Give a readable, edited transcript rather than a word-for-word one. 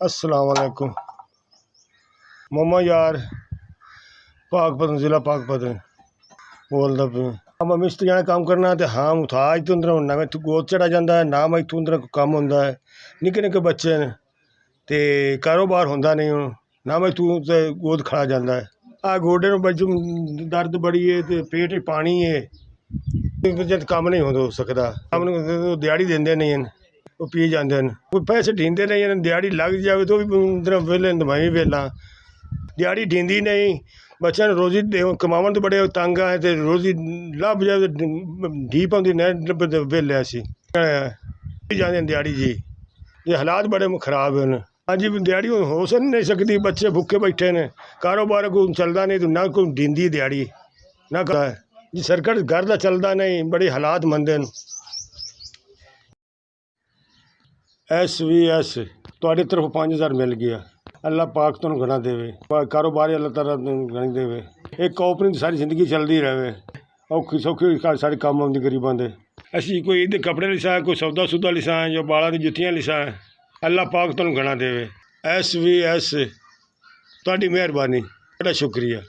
अस्सलाम वालेकुम मम्मा यार पाकपतन ज़िला पाकपतन बोलदा पे मैं मिस्त्री ने काम करना ते हाँ उठा इतों अंदर ना मैं तू गोद चढ़ा जाता है ना मैं इतों अंदर काम होंदा है निक्के निक्के बच्चे ने ते कारोबार होंदा नहीं हूँ ना मैं तू गोद खड़ा जाता है आ गोडे में बजू दर्द बड़ी है ते पेट च पानी है जद काम नहीं हो सकता काम दिहाड़ी देंदे नहीं हैं वो पी जाते हैं कोई पैसे ढींदे नहीं हैं दिहाड़ी लग जाए तो भी अंदर वेले मैं भी वेला दिहाड़ी ढींदी नहीं बच्चों ने रोजी कमावन तो बड़े तंग आए तो रोजी लभ जाए ढी पाँदी न वेले असी जाते दिहाड़ी जी ये हालात बड़े खराब हैं हाँ जी दिहाड़ी हो नहीं सकती बच्चे भुखे बैठे ने कारोबार को चलता नहीं तो ना कोई ढींदी दिहाड़ी ना जी सरकार घर का चलता नहीं बड़े हालात मंदे न SVS ਤੁਹਾਡੀ तरफ 5000 मिल गया अल्लाह पाक तुम घना देवे कारोबार अल्लाह ताला घनी देवे एक कौपरी सारी जिंदगी चलती रहे औखी सौखी सारे काम आती गरीबों के असी कोई इधर कपड़े लिसा कोई सौदा सुदा लिसा जो बालों की जुत्तियां लिसा अल्लाह पाक तुम घना देवे SVS ਤੁਹਾਡੀ ਮਿਹਰਬਾਨੀ बड़ा शुक्रिया।